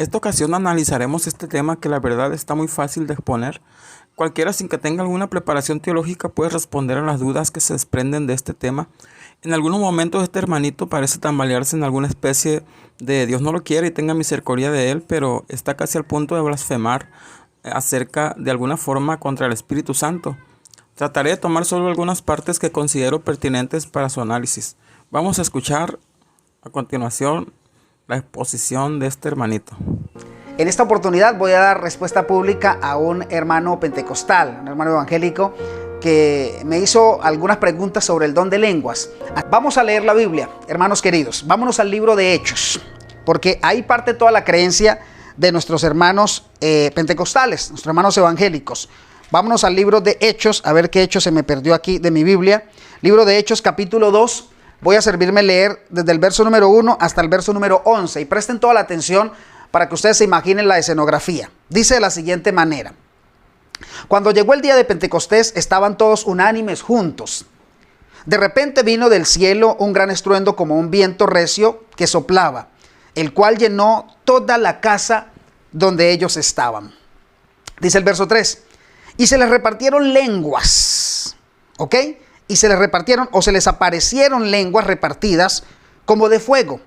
Esta ocasión analizaremos este tema que la verdad está muy fácil de exponer. Cualquiera sin que tenga alguna preparación teológica puede responder a las dudas que se desprenden de este tema. En algunos momentos este hermanito parece tambalearse en alguna especie de Dios no lo quiere y tenga misericordia de él, pero está casi al punto de blasfemar acerca de alguna forma contra el Espíritu Santo. Trataré de tomar solo algunas partes que considero pertinentes para su análisis. Vamos a escuchar a continuación la exposición de este hermanito. En esta oportunidad voy a dar respuesta pública a un hermano pentecostal, un hermano evangélico que me hizo algunas preguntas sobre el don de lenguas. Vamos a leer la Biblia, hermanos queridos. Vámonos al libro de Hechos, porque ahí parte toda la creencia de nuestros hermanos pentecostales, nuestros hermanos evangélicos. Vámonos al libro de Hechos, a ver qué hecho se me perdió aquí de mi Biblia. Libro de Hechos, capítulo 2. Voy a servirme leer desde el verso número 1 hasta el verso número 11. Y presten toda la atención para que ustedes se imaginen la escenografía. Dice de la siguiente manera: cuando llegó el día de Pentecostés, estaban todos unánimes juntos. De repente vino del cielo un gran estruendo como un viento recio que soplaba, el cual llenó toda la casa donde ellos estaban. Dice el verso 3. Y se les repartieron lenguas, ¿ok? Y se les repartieron o se les aparecieron lenguas repartidas como de fuego,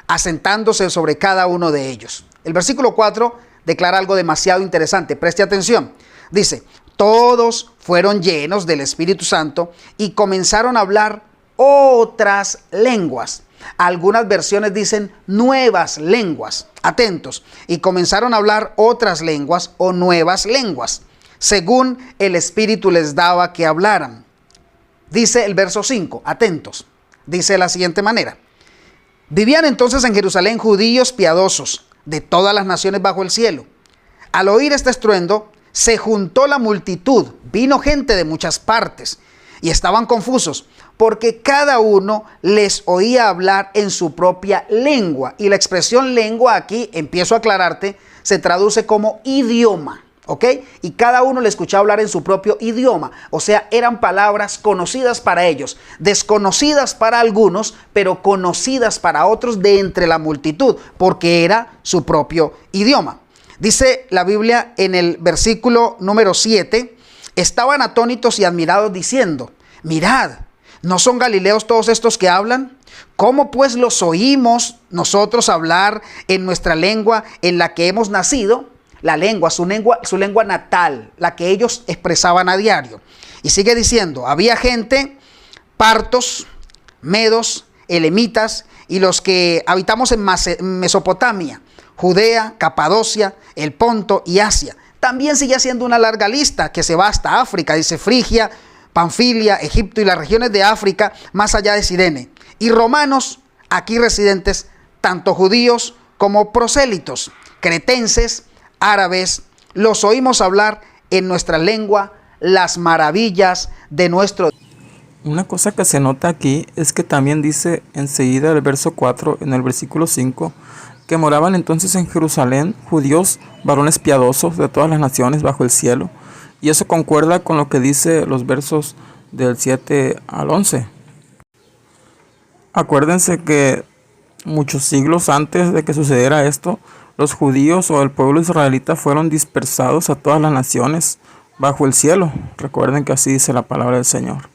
asentándose sobre cada uno de ellos. El versículo 4 declara algo demasiado interesante. Preste atención. Dice: todos fueron llenos del Espíritu Santo y comenzaron a hablar otras lenguas. Algunas versiones dicen nuevas lenguas. Atentos. Y comenzaron a hablar otras lenguas o nuevas lenguas, según el Espíritu les daba que hablaran. Dice el verso 5, atentos, dice de la siguiente manera: vivían entonces en Jerusalén judíos piadosos de todas las naciones bajo el cielo. Al oír este estruendo, se juntó la multitud, vino gente de muchas partes, y estaban confusos, porque cada uno les oía hablar en su propia lengua. Y la expresión lengua aquí, empiezo a aclararte, se traduce como idioma. ¿Ok? Y cada uno le escuchaba hablar en su propio idioma. O sea, eran palabras conocidas para ellos, desconocidas para algunos, pero conocidas para otros de entre la multitud, porque era su propio idioma. Dice la Biblia en el versículo número 7, estaban atónitos y admirados diciendo: mirad, ¿no son galileos todos estos que hablan? ¿Cómo pues los oímos nosotros hablar en nuestra lengua en la que hemos nacido? La lengua, su lengua natal, la que ellos expresaban a diario. Y sigue diciendo: había gente, partos, medos, elemitas y los que habitamos en Mesopotamia, Judea, Capadocia, el Ponto y Asia. También sigue haciendo una larga lista que se va hasta África. Dice Frigia, Panfilia, Egipto y las regiones de África más allá de Cirene. Y romanos aquí residentes, tanto judíos como prosélitos, cretenses, árabes, los oímos hablar en nuestra lengua las maravillas de nuestro Dios. Una cosa que se nota aquí es que también dice enseguida el verso 4 en el versículo 5 que moraban entonces en Jerusalén judíos, varones piadosos de todas las naciones bajo el cielo. Y eso concuerda con lo que dice los versos del 7 al 11. Acuérdense que muchos siglos antes de que sucediera esto, los judíos o el pueblo israelita fueron dispersados a todas las naciones bajo el cielo. Recuerden que así dice la palabra del Señor.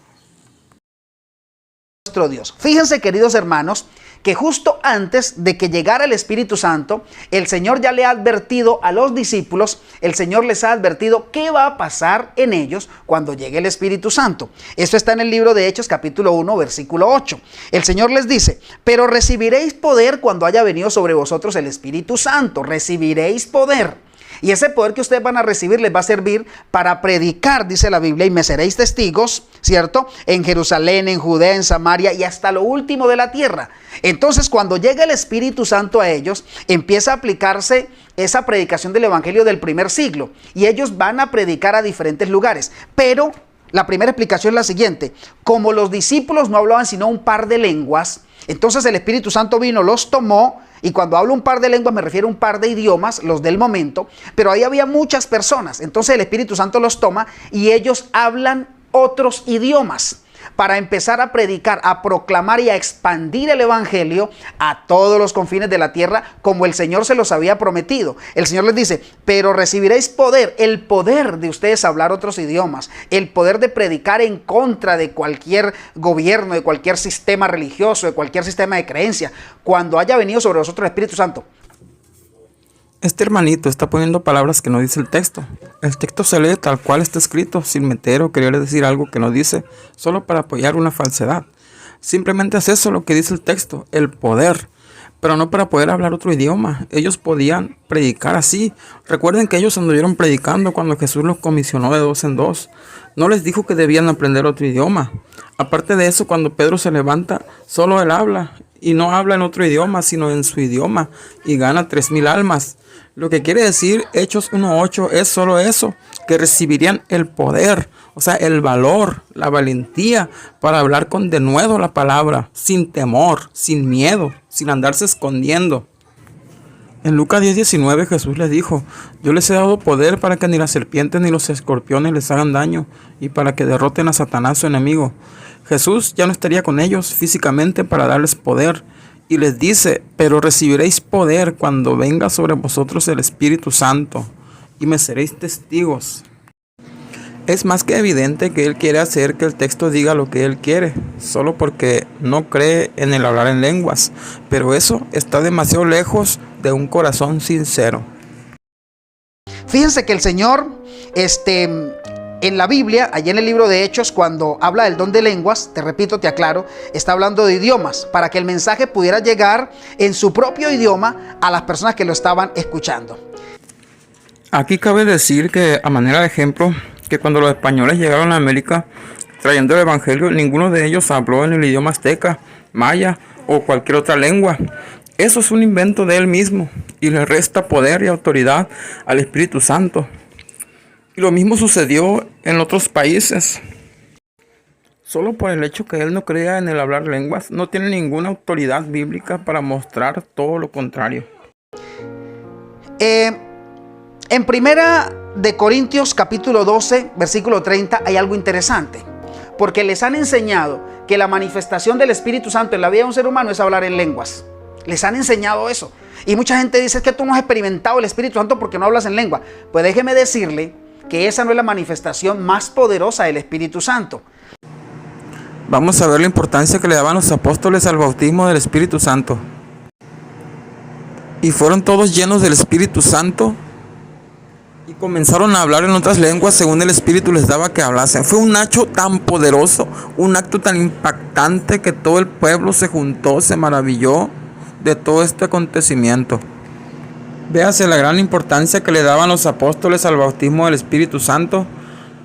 Nuestro Dios. Fíjense, queridos hermanos, que justo antes de que llegara el Espíritu Santo, el Señor ya le ha advertido a los discípulos, el Señor les ha advertido qué va a pasar en ellos cuando llegue el Espíritu Santo. Esto está en el libro de Hechos, capítulo 1, versículo 8. El Señor les dice: pero recibiréis poder cuando haya venido sobre vosotros el Espíritu Santo. Recibiréis poder. Y ese poder que ustedes van a recibir les va a servir para predicar, dice la Biblia, y me seréis testigos, ¿cierto? En Jerusalén, en Judea, en Samaria y hasta lo último de la tierra. Entonces, cuando llega el Espíritu Santo a ellos, empieza a aplicarse esa predicación del Evangelio del primer siglo. Y ellos van a predicar a diferentes lugares. Pero la primera explicación es la siguiente: como los discípulos no hablaban sino un par de lenguas, entonces el Espíritu Santo vino, los tomó. Y cuando hablo un par de lenguas me refiero a un par de idiomas, los del momento, pero ahí había muchas personas. Entonces el Espíritu Santo los toma y ellos hablan otros idiomas. para empezar a predicar, a proclamar y a expandir el evangelio a todos los confines de la tierra, como el Señor se los había prometido. El Señor les dice, pero recibiréis poder, el poder de ustedes hablar otros idiomas, el poder de predicar en contra de cualquier gobierno, de cualquier sistema religioso, de cualquier sistema de creencia, cuando haya venido sobre vosotros el Espíritu Santo. Este hermanito está poniendo palabras que no dice el texto. El texto se lee tal cual está escrito, sin meter o querer decir algo que no dice, solo para apoyar una falsedad. Simplemente es eso lo que dice el texto, el poder, pero no para poder hablar otro idioma. Ellos podían predicar así. Recuerden que ellos anduvieron predicando cuando Jesús los comisionó de 2 en 2. No les dijo que debían aprender otro idioma. Aparte de eso, cuando Pedro se levanta, solo él habla. Y no habla en otro idioma, sino en su idioma. Y gana 3,000 almas. Lo que quiere decir Hechos 1:8 es solo eso, que recibirían el poder, o sea, el valor, la valentía para hablar con denuedo la palabra, sin temor, sin miedo, sin andarse escondiendo. En Lucas 10:19 Jesús les dijo, yo les he dado poder para que ni las serpientes ni los escorpiones les hagan daño y para que derroten a Satanás su enemigo. Jesús ya no estaría con ellos físicamente para darles poder. Y les dice, pero recibiréis poder cuando venga sobre vosotros el Espíritu Santo, y me seréis testigos. Es más que evidente que él quiere hacer que el texto diga lo que él quiere, solo porque no cree en el hablar en lenguas, pero eso está demasiado lejos de un corazón sincero. Fíjense que el Señor, en la Biblia, allí en el libro de Hechos, cuando habla del don de lenguas, te repito, te aclaro, está hablando de idiomas, para que el mensaje pudiera llegar en su propio idioma a las personas que lo estaban escuchando. Aquí cabe decir que, a manera de ejemplo, que cuando los españoles llegaron a América trayendo el evangelio, ninguno de ellos habló en el idioma azteca, maya o cualquier otra lengua. Eso es un invento de él mismo y le resta poder y autoridad al Espíritu Santo. Y lo mismo sucedió en otros países. Solo por el hecho que él no creía en el hablar lenguas, no tiene ninguna autoridad bíblica para mostrar todo lo contrario. En primera de Corintios capítulo 12, versículo 30, hay algo interesante. Porque les han enseñado que la manifestación del Espíritu Santo en la vida de un ser humano es hablar en lenguas. Les han enseñado eso. Y mucha gente dice que tú no has experimentado el Espíritu Santo porque no hablas en lengua. Pues déjeme decirle que esa no es la manifestación más poderosa del Espíritu Santo. Vamos a ver la importancia que le daban los apóstoles al bautismo del Espíritu Santo. Y fueron todos llenos del Espíritu Santo y comenzaron a hablar en otras lenguas según el Espíritu les daba que hablasen. Fue un acto tan poderoso, un acto tan impactante que todo el pueblo se juntó, se maravilló de todo este acontecimiento. Véase la gran importancia que le daban los apóstoles al bautismo del Espíritu Santo,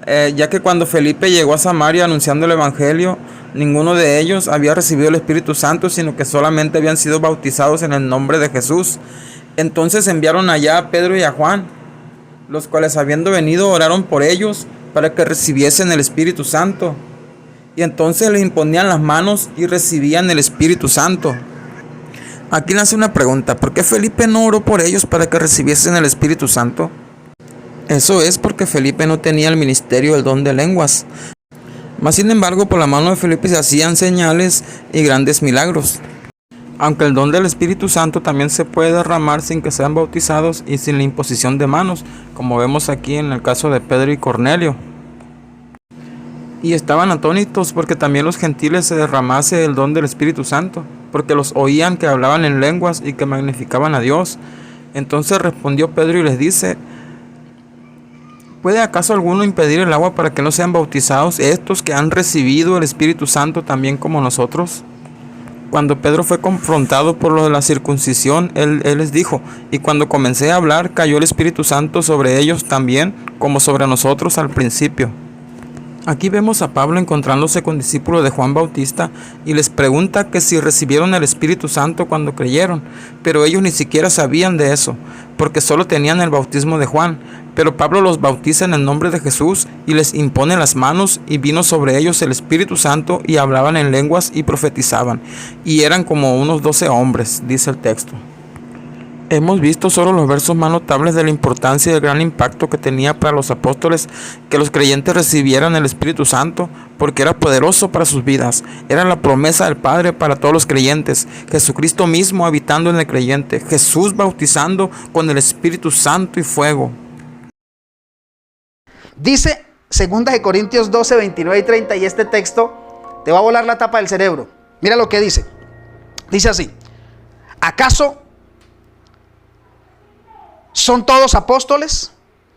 ya que cuando Felipe llegó a Samaria anunciando el Evangelio, ninguno de ellos había recibido el Espíritu Santo, sino que solamente habían sido bautizados en el nombre de Jesús. Entonces enviaron allá a Pedro y a Juan, los cuales habiendo venido oraron por ellos para que recibiesen el Espíritu Santo. Y entonces les imponían las manos y recibían el Espíritu Santo. Aquí nace una pregunta, ¿por qué Felipe no oró por ellos para que recibiesen el Espíritu Santo? Eso es porque Felipe no tenía el ministerio del don de lenguas. Mas sin embargo, por la mano de Felipe se hacían señales y grandes milagros. Aunque el don del Espíritu Santo también se puede derramar sin que sean bautizados y sin la imposición de manos, como vemos aquí en el caso de Pedro y Cornelio. Y estaban atónitos porque también los gentiles se derramase el don del Espíritu Santo, porque los oían que hablaban en lenguas y que magnificaban a Dios. Entonces respondió Pedro y les dice, ¿puede acaso alguno impedir el agua para que no sean bautizados estos que han recibido el Espíritu Santo también como nosotros? Cuando Pedro fue confrontado por lo de la circuncisión, él les dijo, y cuando comencé a hablar, cayó el Espíritu Santo sobre ellos también, como sobre nosotros al principio. Aquí vemos a Pablo encontrándose con discípulos de Juan Bautista y les pregunta que si recibieron el Espíritu Santo cuando creyeron, pero ellos ni siquiera sabían de eso, porque solo tenían el bautismo de Juan. Pero Pablo los bautiza en el nombre de Jesús y les impone las manos y vino sobre ellos el Espíritu Santo y hablaban en lenguas y profetizaban. Y eran como unos 12 hombres, dice el texto. Hemos visto solo los versos más notables de la importancia y el gran impacto que tenía para los apóstoles que los creyentes recibieran el Espíritu Santo, porque era poderoso para sus vidas. Era la promesa del Padre para todos los creyentes. Jesucristo mismo habitando en el creyente. Jesús bautizando con el Espíritu Santo y fuego. Dice 2 de Corintios 12, 29 y 30, y este texto te va a volar la tapa del cerebro. Mira lo que dice. Dice así: ¿acaso son todos apóstoles?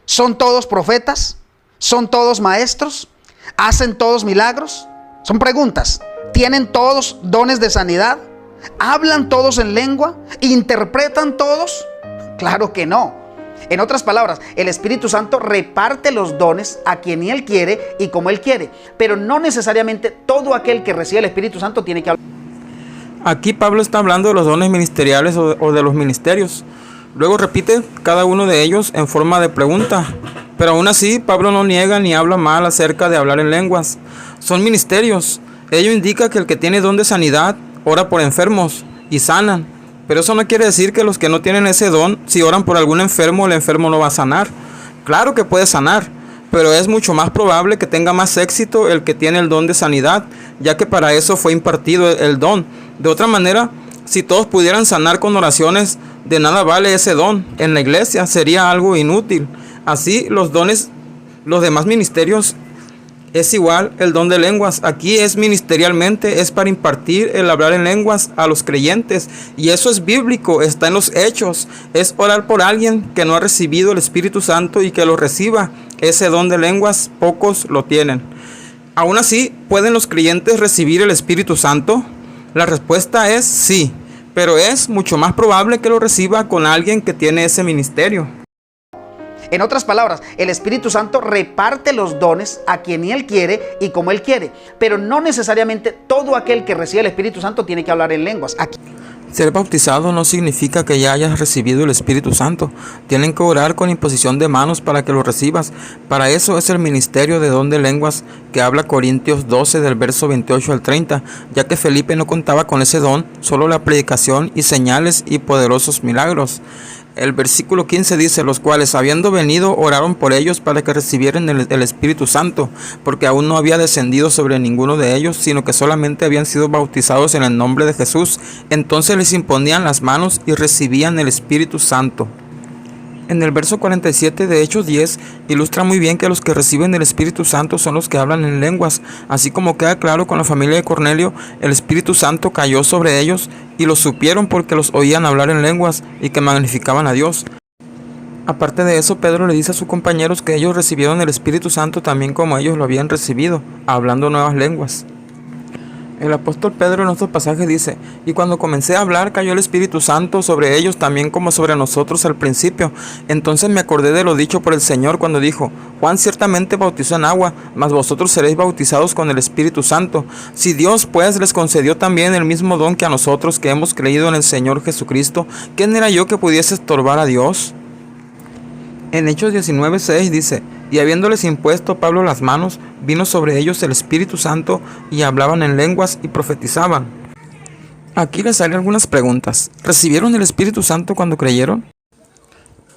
¿Son todos profetas? ¿Son todos maestros? ¿Hacen todos milagros? Son preguntas. ¿Tienen todos dones de sanidad? ¿Hablan todos en lengua? ¿Interpretan todos? Claro que no. En otras palabras, el Espíritu Santo reparte los dones a quien Él quiere y como Él quiere, pero no necesariamente todo aquel que recibe el Espíritu Santo tiene que hablar. Aquí Pablo está hablando de los dones ministeriales o de los ministerios. Luego repite cada uno de ellos en forma de pregunta. Pero aún así, Pablo no niega ni habla mal acerca de hablar en lenguas. Son ministerios. Ello indica que el que tiene don de sanidad ora por enfermos y sanan. Pero eso no quiere decir que los que no tienen ese don, si oran por algún enfermo, el enfermo no va a sanar. Claro que puede sanar, pero es mucho más probable que tenga más éxito el que tiene el don de sanidad, ya que para eso fue impartido el don. De otra manera, si todos pudieran sanar con oraciones, de nada vale ese don. En la iglesia sería algo inútil. Así, los demás ministerios es igual. El don de lenguas aquí es ministerialmente, es para impartir el hablar en lenguas a los creyentes, y eso es bíblico, está en los hechos. Es orar por alguien que no ha recibido el Espíritu Santo y que lo reciba. Ese don de lenguas pocos lo tienen. Aún así, ¿pueden los creyentes recibir el Espíritu Santo? La respuesta es sí, pero es mucho más probable que lo reciba con alguien que tiene ese ministerio. En otras palabras, el Espíritu Santo reparte los dones a quien Él quiere y como Él quiere, pero no necesariamente todo aquel que recibe el Espíritu Santo tiene que hablar en lenguas. Ser bautizado no significa que ya hayas recibido el Espíritu Santo. Tienen que orar con imposición de manos para que lo recibas. Para eso es el ministerio de don de lenguas que habla Corintios 12 del verso 28 al 30, ya que Felipe no contaba con ese don, solo la predicación y señales y poderosos milagros. El versículo 15 dice: los cuales, habiendo venido, oraron por ellos para que recibieran el Espíritu Santo, porque aún no había descendido sobre ninguno de ellos, sino que solamente habían sido bautizados en el nombre de Jesús. Entonces les imponían las manos y recibían el Espíritu Santo. En el verso 47 de Hechos 10 ilustra muy bien que los que reciben el Espíritu Santo son los que hablan en lenguas. Así como queda claro con la familia de Cornelio, el Espíritu Santo cayó sobre ellos y lo supieron porque los oían hablar en lenguas y que magnificaban a Dios. Aparte de eso, Pedro le dice a sus compañeros que ellos recibieron el Espíritu Santo también como ellos lo habían recibido, hablando nuevas lenguas. El apóstol Pedro en otro pasaje dice: y cuando comencé a hablar cayó el Espíritu Santo sobre ellos también como sobre nosotros al principio. Entonces me acordé de lo dicho por el Señor cuando dijo: Juan ciertamente bautizó en agua, mas vosotros seréis bautizados con el Espíritu Santo. Si Dios pues les concedió también el mismo don que a nosotros que hemos creído en el Señor Jesucristo, ¿quién era yo que pudiese estorbar a Dios? En Hechos 19:6 dice: y habiéndoles impuesto Pablo las manos, vino sobre ellos el Espíritu Santo, y hablaban en lenguas y profetizaban. Aquí les salen algunas preguntas. ¿Recibieron el Espíritu Santo cuando creyeron?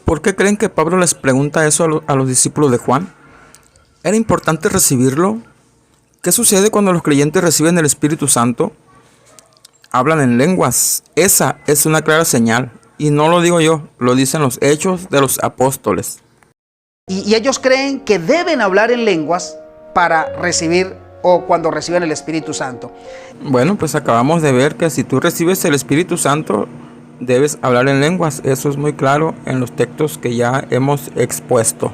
¿Por qué creen que Pablo les pregunta eso a los discípulos de Juan? ¿Era importante recibirlo? ¿Qué sucede cuando los creyentes reciben el Espíritu Santo? Hablan en lenguas. Esa es una clara señal. Y no lo digo yo, lo dicen los hechos de los apóstoles. Y ellos creen que deben hablar en lenguas para recibir o cuando reciben el Espíritu Santo. Bueno, pues acabamos de ver que si tú recibes el Espíritu Santo, debes hablar en lenguas. Eso es muy claro en los textos que ya hemos expuesto.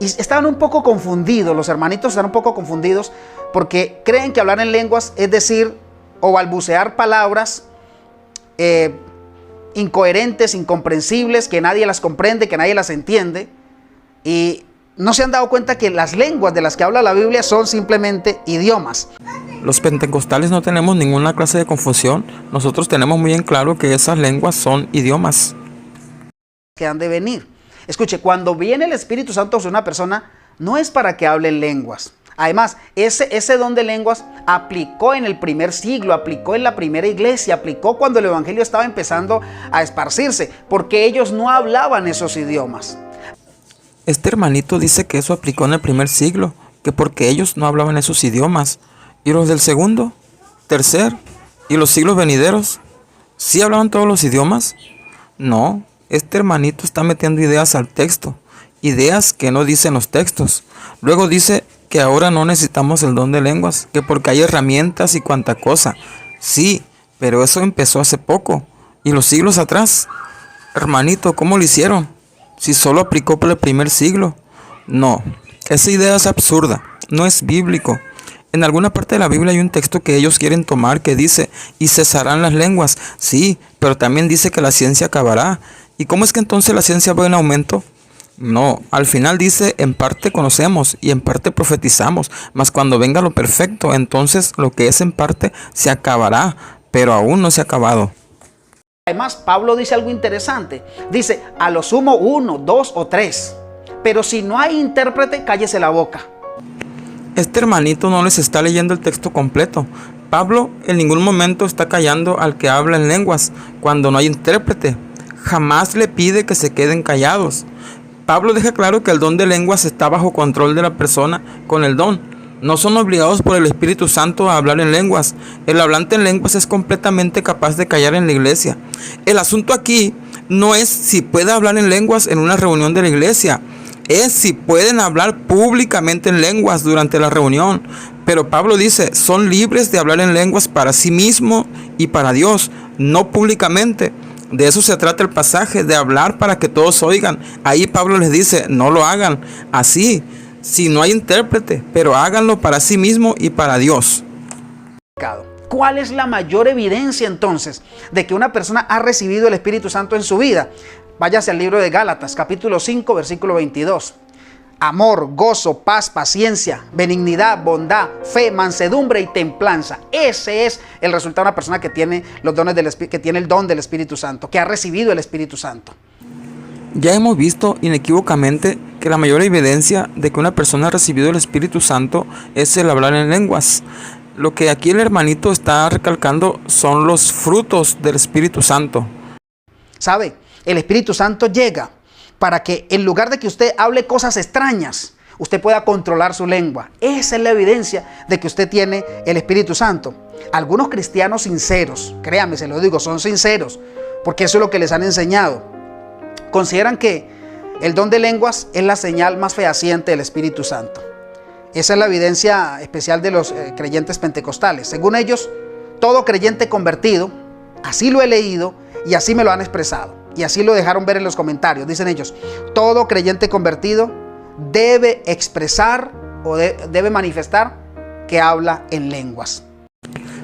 Y estaban un poco confundidos, los hermanitos están un poco confundidos porque creen que hablar en lenguas es decir o balbucear palabras incoherentes, incomprensibles, que nadie las comprende, que nadie las entiende. Y no se han dado cuenta que las lenguas de las que habla la Biblia son simplemente idiomas. Los pentecostales no tenemos ninguna clase de confusión. Nosotros tenemos muy en claro que esas lenguas son idiomas que han de venir. Escuche, cuando viene el Espíritu Santo sobre una persona, no es para que hable en lenguas. Además, ese don de lenguas aplicó en el primer siglo, aplicó en la primera iglesia, aplicó cuando el evangelio estaba empezando a esparcirse, porque ellos no hablaban esos idiomas. Este hermanito dice que eso aplicó en el primer siglo, que porque ellos no hablaban esos idiomas. ¿Y los del segundo, tercer y los siglos venideros? ¿Sí hablaban todos los idiomas? No, este hermanito está metiendo ideas al texto, ideas que no dicen los textos. Luego dice que ahora no necesitamos el don de lenguas, que porque hay herramientas y cuanta cosa. Sí, pero eso empezó hace poco, y los siglos atrás. Hermanito, ¿cómo lo hicieron? Si solo aplicó para el primer siglo. No, esa idea es absurda, no es bíblico. En alguna parte de la Biblia hay un texto que ellos quieren tomar que dice, y cesarán las lenguas. Sí, pero también dice que la ciencia acabará. ¿Y cómo es que entonces la ciencia va en aumento? No, al final dice, en parte conocemos y en parte profetizamos, mas cuando venga lo perfecto, entonces lo que es en parte se acabará, pero aún no se ha acabado. Además, Pablo dice algo interesante. Dice, a lo sumo 1, 2 o 3. Pero si no hay intérprete, cállese la boca. Este hermanito no les está leyendo el texto completo. Pablo en ningún momento está callando al que habla en lenguas cuando no hay intérprete. Jamás le pide que se queden callados. Pablo deja claro que el don de lenguas está bajo control de la persona con el don. No son obligados por el Espíritu Santo a hablar en lenguas. El hablante en lenguas es completamente capaz de callar en la iglesia. El asunto aquí no es si puede hablar en lenguas en una reunión de la iglesia. Es si pueden hablar públicamente en lenguas durante la reunión. Pero Pablo dice, son libres de hablar en lenguas para sí mismo y para Dios, no públicamente. De eso se trata el pasaje, de hablar para que todos oigan. Ahí Pablo les dice, no lo hagan así, si no hay intérprete, pero háganlo para sí mismo y para Dios. ¿Cuál es la mayor evidencia entonces de que una persona ha recibido el Espíritu Santo en su vida? Váyase al libro de Gálatas, capítulo 5, versículo 22. Amor, gozo, paz, paciencia, benignidad, bondad, fe, mansedumbre y templanza. Ese es el resultado de una persona que tiene los dones que tiene el don del Espíritu Santo, que ha recibido el Espíritu Santo. Ya hemos visto inequívocamente que la mayor evidencia de que una persona ha recibido el Espíritu Santo es el hablar en lenguas. Lo que aquí el hermanito está recalcando son los frutos del Espíritu Santo. ¿Sabe? El Espíritu Santo llega para que en lugar de que usted hable cosas extrañas, usted pueda controlar su lengua. Esa es la evidencia de que usted tiene el Espíritu Santo. Algunos cristianos sinceros, créanme, se lo digo, son sinceros, porque eso es lo que les han enseñado. Consideran que el don de lenguas es la señal más fehaciente del Espíritu Santo. Esa es la evidencia especial de los creyentes pentecostales. Según ellos, todo creyente convertido, así lo he leído y así me lo han expresado. Y así lo dejaron ver en los comentarios. Dicen ellos, todo creyente convertido debe expresar o debe manifestar que habla en lenguas.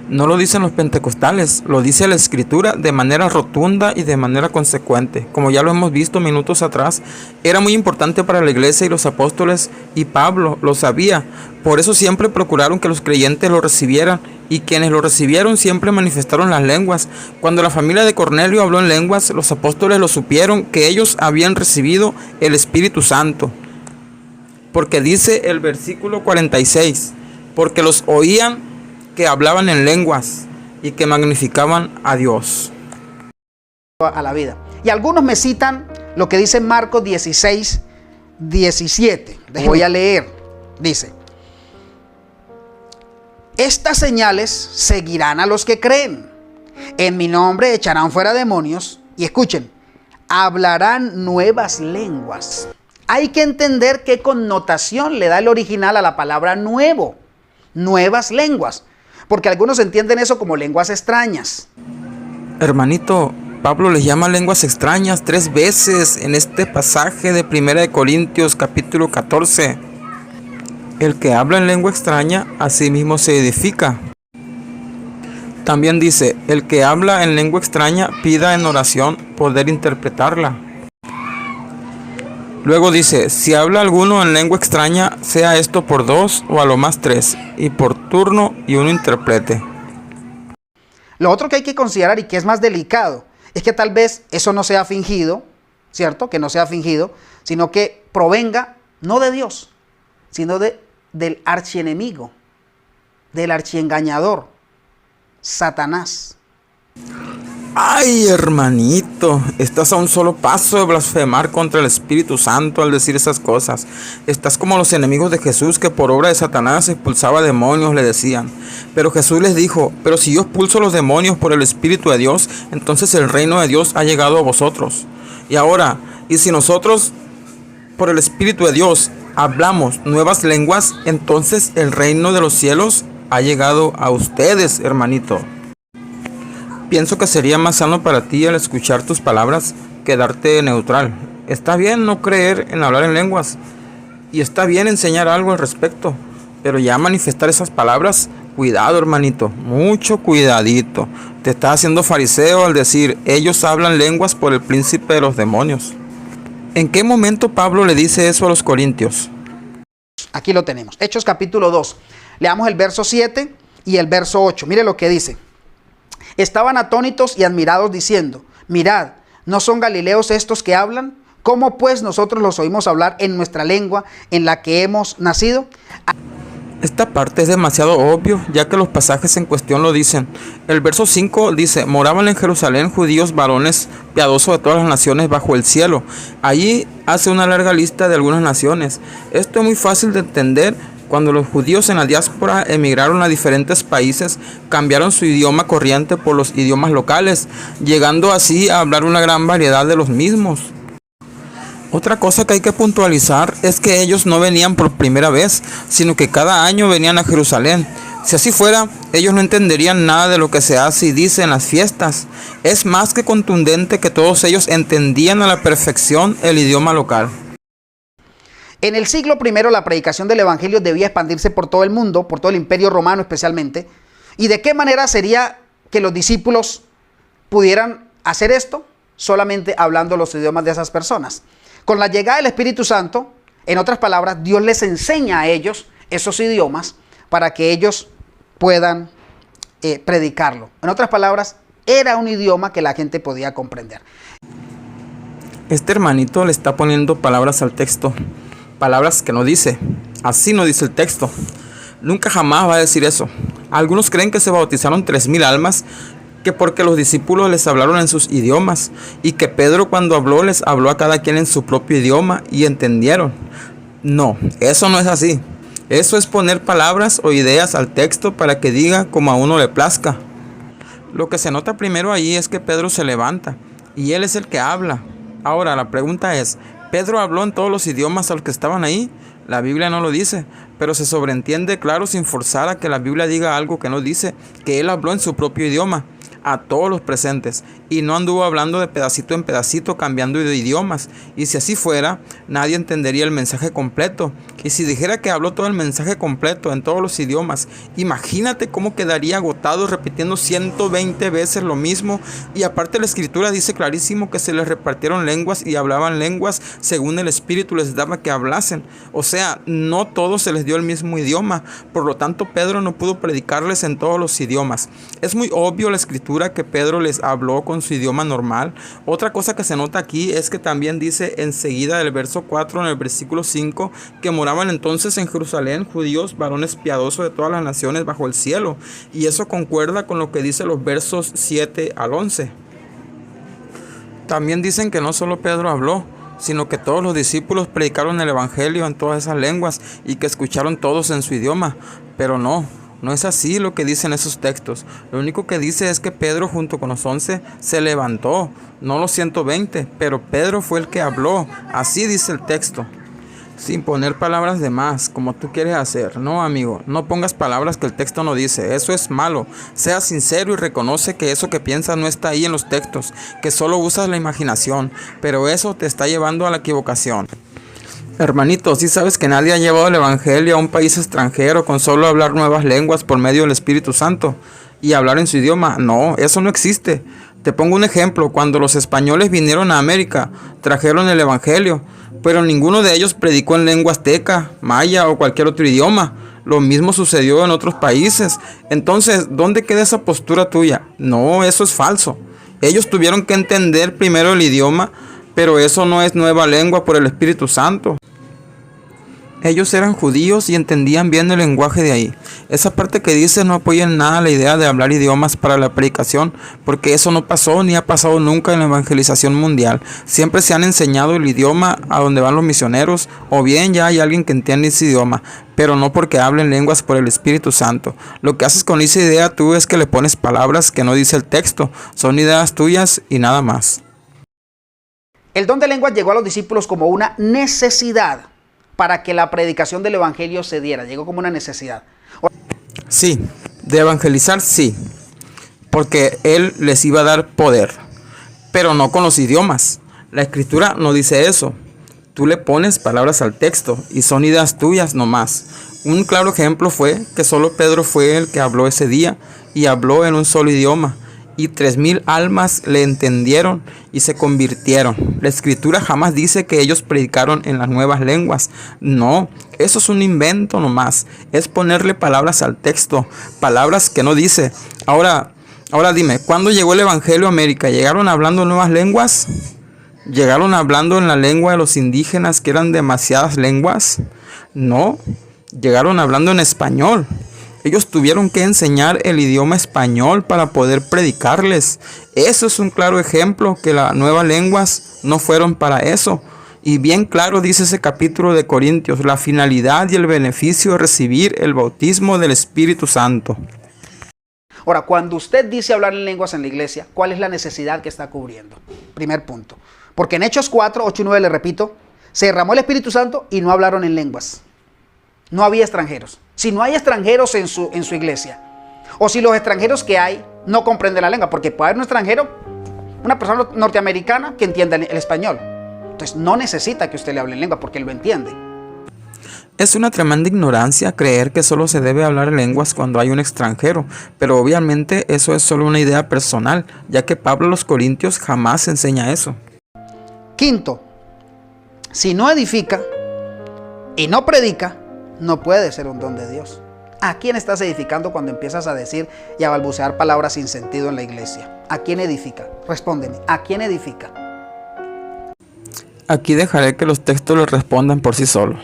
No lo dicen los pentecostales, lo dice la Escritura de manera rotunda y de manera consecuente. Como ya lo hemos visto minutos atrás, era muy importante para la iglesia y los apóstoles, y Pablo lo sabía. Por eso siempre procuraron que los creyentes lo recibieran, y quienes lo recibieron siempre manifestaron las lenguas. Cuando la familia de Cornelio habló en lenguas, los apóstoles lo supieron que ellos habían recibido el Espíritu Santo. Porque dice el versículo 46, porque los oían que hablaban en lenguas y que magnificaban a Dios. A la vida. Y algunos me citan lo que dice Marcos 16, 17. Voy a leer. Dice, estas señales seguirán a los que creen. En mi nombre echarán fuera demonios. Y escuchen, hablarán nuevas lenguas. Hay que entender qué connotación le da el original a la palabra nuevo. Nuevas lenguas. Porque algunos entienden eso como lenguas extrañas. Hermanito, Pablo les llama lenguas extrañas 3 veces en este pasaje de 1 Corintios capítulo 14. El que habla en lengua extraña, a sí mismo se edifica. También dice, el que habla en lengua extraña, pida en oración poder interpretarla. Luego dice, si habla alguno en lengua extraña, sea esto por 2 o a lo más 3, y por turno y uno interprete. Lo otro que hay que considerar y que es más delicado, es que tal vez eso no sea fingido, ¿cierto? Que no sea fingido, sino que provenga no de Dios, sino de del archienemigo, del archiengañador, Satanás. Ay, hermanito, estás a un solo paso de blasfemar contra el Espíritu Santo al decir esas cosas. Estás como los enemigos de Jesús que por obra de Satanás expulsaba demonios, le decían. Pero Jesús les dijo, pero si yo expulso los demonios por el Espíritu de Dios, entonces el reino de Dios ha llegado a vosotros. Y ahora, y si nosotros por el Espíritu de Dios hablamos nuevas lenguas, entonces el reino de los cielos ha llegado a ustedes, hermanito. Pienso que sería más sano para ti al escuchar tus palabras quedarte neutral. Está bien no creer en hablar en lenguas y está bien enseñar algo al respecto, pero ya manifestar esas palabras, cuidado, hermanito, mucho cuidadito. Te estás haciendo fariseo al decir, ellos hablan lenguas por el príncipe de los demonios. ¿En qué momento Pablo le dice eso a los corintios? Aquí lo tenemos, Hechos capítulo 2. Leamos el verso 7 y el verso 8. Mire lo que dice. Estaban atónitos y admirados diciendo, mirad, ¿no son galileos estos que hablan? ¿Cómo pues nosotros los oímos hablar en nuestra lengua en la que hemos nacido? Esta parte es demasiado obvio, ya que los pasajes en cuestión lo dicen. El verso 5 dice, moraban en Jerusalén judíos varones piadosos de todas las naciones bajo el cielo. Allí hace una larga lista de algunas naciones. Esto es muy fácil de entender. Cuando los judíos en la diáspora emigraron a diferentes países, cambiaron su idioma corriente por los idiomas locales, llegando así a hablar una gran variedad de los mismos. Otra cosa que hay que puntualizar es que ellos no venían por primera vez, sino que cada año venían a Jerusalén. Si así fuera, ellos no entenderían nada de lo que se hace y dice en las fiestas. Es más que contundente que todos ellos entendían a la perfección el idioma local. En el siglo I la predicación del evangelio debía expandirse por todo el mundo, por todo el imperio romano especialmente. ¿Y de qué manera sería que los discípulos pudieran hacer esto? Solamente hablando los idiomas de esas personas. Con la llegada del Espíritu Santo, en otras palabras, Dios les enseña a ellos esos idiomas para que ellos puedan predicarlo. En otras palabras, era un idioma que la gente podía comprender. Este hermanito le está poniendo palabras al texto. Palabras que no dice. Así no dice el texto. Nunca jamás va a decir eso. Algunos creen que se bautizaron 3,000 almas, que porque los discípulos les hablaron en sus idiomas, y que Pedro cuando habló les habló a cada quien en su propio idioma y entendieron. No, eso no es así. Eso es poner palabras o ideas al texto para que diga como a uno le plazca. Lo que se nota primero ahí es que Pedro se levanta y él es el que habla. Ahora la pregunta es, ¿Pedro habló en todos los idiomas a los que estaban ahí? La Biblia no lo dice, pero se sobreentiende claro sin forzar a que la Biblia diga algo que no dice, que él habló en su propio idioma a todos los presentes y no anduvo hablando de pedacito en pedacito cambiando de idiomas. Y si así fuera, nadie entendería el mensaje completo. Y si dijera que habló todo el mensaje completo en todos los idiomas, imagínate cómo quedaría agotado repitiendo 120 veces lo mismo. Y aparte la escritura dice clarísimo que se les repartieron lenguas y hablaban lenguas según el Espíritu les daba que hablasen. O sea, no todos se les dio el mismo idioma. Por lo tanto, Pedro no pudo predicarles en todos los idiomas. Es muy obvio la escritura que Pedro les habló con su idioma normal. Otra cosa que se nota aquí es que también dice enseguida del verso 4 en el versículo 5 que moraban entonces en Jerusalén judíos varones piadosos de todas las naciones bajo el cielo, y eso concuerda con lo que dice los versos 7 al 11. También dicen que no solo Pedro habló, sino que todos los discípulos predicaron el evangelio en todas esas lenguas y que escucharon todos en su idioma, pero no es así lo que dicen esos textos. Lo único que dice es que Pedro junto con los 11 se levantó, no los 120, pero Pedro fue el que habló. Así dice el texto, sin poner palabras de más, como tú quieres hacer. No, amigo, no pongas palabras que el texto no dice. Eso es malo. Sea sincero y reconoce que eso que piensas no está ahí en los textos, que solo usas la imaginación, pero eso te está llevando a la equivocación. Hermanito, ¿sí sabes que nadie ha llevado el evangelio a un país extranjero con solo hablar nuevas lenguas por medio del Espíritu Santo y hablar en su idioma? No, eso no existe. Te pongo un ejemplo. Cuando los españoles vinieron a América, trajeron el evangelio, pero ninguno de ellos predicó en lengua azteca, maya o cualquier otro idioma. Lo mismo sucedió en otros países. Entonces, ¿dónde queda esa postura tuya? No, eso es falso. Ellos tuvieron que entender primero el idioma, pero eso no es nueva lengua por el Espíritu Santo. Ellos eran judíos y entendían bien el lenguaje de ahí. Esa parte que dice no apoya en nada la idea de hablar idiomas para la predicación, porque eso no pasó ni ha pasado nunca en la evangelización mundial. Siempre se han enseñado el idioma a donde van los misioneros, o bien ya hay alguien que entiende ese idioma, pero no porque hablen lenguas por el Espíritu Santo. Lo que haces con esa idea tú es que le pones palabras que no dice el texto, son ideas tuyas y nada más. El don de lenguas llegó a los discípulos como una necesidad para que la predicación del evangelio se diera. Llegó como una necesidad. Sí, de evangelizar sí, porque Él les iba a dar poder, pero no con los idiomas. La Escritura no dice eso. Tú le pones palabras al texto y son ideas tuyas nomás. Un claro ejemplo fue que solo Pedro fue el que habló ese día y habló en un solo idioma. Y 3,000 almas le entendieron y se convirtieron. La Escritura jamás dice que ellos predicaron en las nuevas lenguas. No, eso es un invento nomás. Es ponerle palabras al texto, palabras que no dice. Ahora dime, ¿cuándo llegó el Evangelio a América? ¿Llegaron hablando nuevas lenguas? ¿Llegaron hablando en la lengua de los indígenas, que eran demasiadas lenguas? No, llegaron hablando en español. Ellos tuvieron que enseñar el idioma español para poder predicarles. Eso es un claro ejemplo que las nuevas lenguas no fueron para eso. Y bien claro dice ese capítulo de Corintios, la finalidad y el beneficio de recibir el bautismo del Espíritu Santo. Ahora, cuando usted dice hablar en lenguas en la iglesia, ¿cuál es la necesidad que está cubriendo? Primer punto. Porque en Hechos 4, 8 y 9, le repito, se derramó el Espíritu Santo y no hablaron en lenguas. No había extranjeros. Si no hay extranjeros en su iglesia, o si los extranjeros que hay no comprenden la lengua, porque puede haber un extranjero, una persona norteamericana que entienda el español. Entonces no necesita que usted le hable en lengua porque él lo entiende. Es una tremenda ignorancia creer que solo se debe hablar en lenguas cuando hay un extranjero, pero obviamente eso es solo una idea personal, ya que Pablo a los Corintios jamás enseña eso. Quinto, si no edifica y no predica, no puede ser un don de Dios. ¿A quién estás edificando cuando empiezas a decir y a balbucear palabras sin sentido en la iglesia? ¿A quién edifica? Respóndeme, ¿a quién edifica? Aquí dejaré que los textos le respondan por sí solos.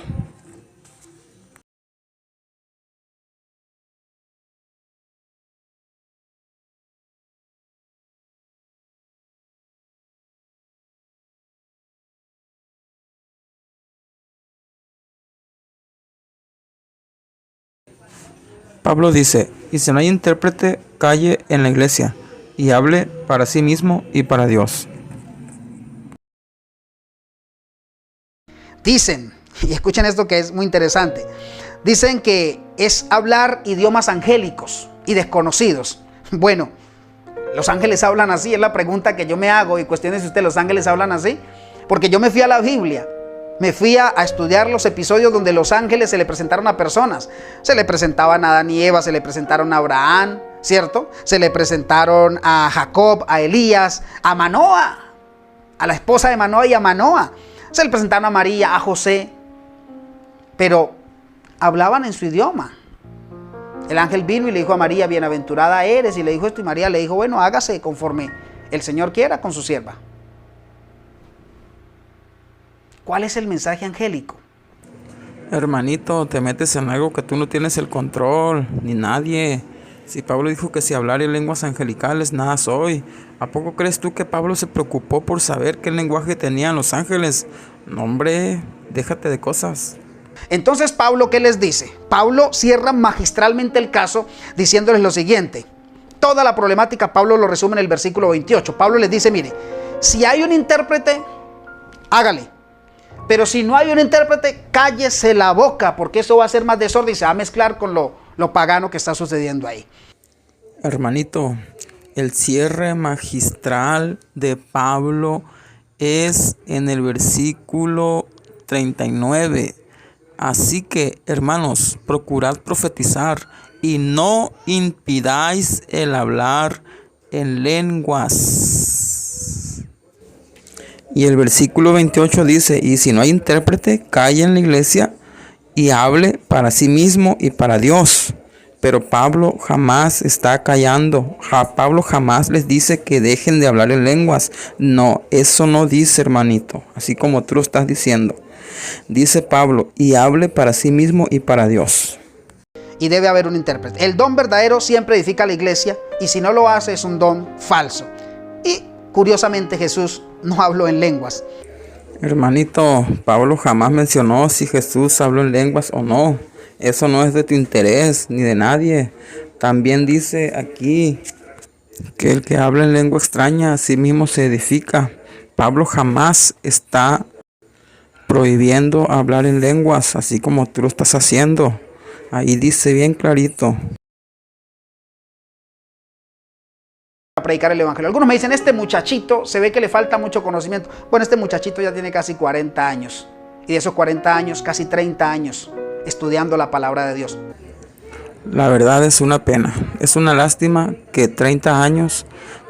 Pablo dice, y si no hay intérprete, calle en la iglesia y hable para sí mismo y para Dios. Dicen, y escuchen esto que es muy interesante, dicen que es hablar idiomas angélicos y desconocidos. Bueno, ¿los ángeles hablan así? Es la pregunta que yo me hago y cuestiones si usted, ¿los ángeles hablan así? Porque yo me fui a la Biblia. Me fui a estudiar los episodios donde los ángeles se le presentaron a personas. Se le presentaban a Adán y Eva, se le presentaron a Abraham, ¿cierto? Se le presentaron a Jacob, a Elías, a Manoa, a la esposa de Manoa y a Manoa. Se le presentaron a María, a José. Pero hablaban en su idioma. El ángel vino y le dijo a María, bienaventurada eres, y le dijo esto, y María le dijo, bueno, hágase conforme el Señor quiera con su sierva. ¿Cuál es el mensaje angélico? Hermanito, te metes en algo que tú no tienes el control, ni nadie. Si Pablo dijo que si hablar en lenguas angelicales, nada soy. ¿A poco crees tú que Pablo se preocupó por saber qué lenguaje tenían los ángeles? No, hombre, déjate de cosas. Entonces, Pablo, ¿qué les dice? Pablo cierra magistralmente el caso diciéndoles lo siguiente. Toda la problemática Pablo lo resume en el versículo 28. Pablo les dice, mire, si hay un intérprete, hágale. Pero si no hay un intérprete, cállese la boca, porque eso va a ser más desorden y se va a mezclar con lo pagano que está sucediendo ahí. Hermanito, el cierre magistral de Pablo es en el versículo 39. Así que, hermanos, procurad profetizar y no impidáis el hablar en lenguas. Y el versículo 28 dice, y si no hay intérprete, calle en la iglesia y hable para sí mismo y para Dios. Pero Pablo jamás está callando. Pablo jamás les dice que dejen de hablar en lenguas. No, eso no dice, hermanito, así como tú lo estás diciendo. Dice Pablo, y hable para sí mismo y para Dios. Y debe haber un intérprete. El don verdadero siempre edifica la iglesia, y si no lo hace es un don falso. Y curiosamente Jesús no habló en lenguas. Hermanito, Pablo jamás mencionó si Jesús habló en lenguas o no. Eso no es de tu interés ni de nadie. También dice aquí que el que habla en lengua extraña a sí mismo se edifica. Pablo jamás está prohibiendo hablar en lenguas, así como tú lo estás haciendo. Ahí dice bien clarito. A predicar el evangelio. Algunos me dicen, este muchachito se ve que le falta mucho conocimiento. Bueno, este muchachito ya tiene casi 40 años. Y de esos 40 años, casi 30 años estudiando la palabra de Dios. La verdad es una pena. Es una lástima que 30 años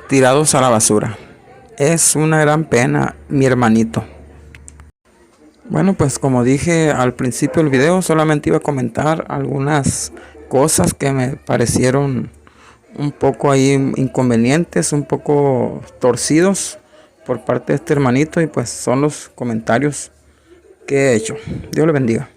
tirados a la basura. Es una gran pena, mi hermanito. Bueno, pues como dije al principio del video, solamente iba a comentar algunas cosas que me parecieron un poco ahí inconvenientes, un poco torcidos por parte de este hermanito, y pues son los comentarios que he hecho. Dios le bendiga.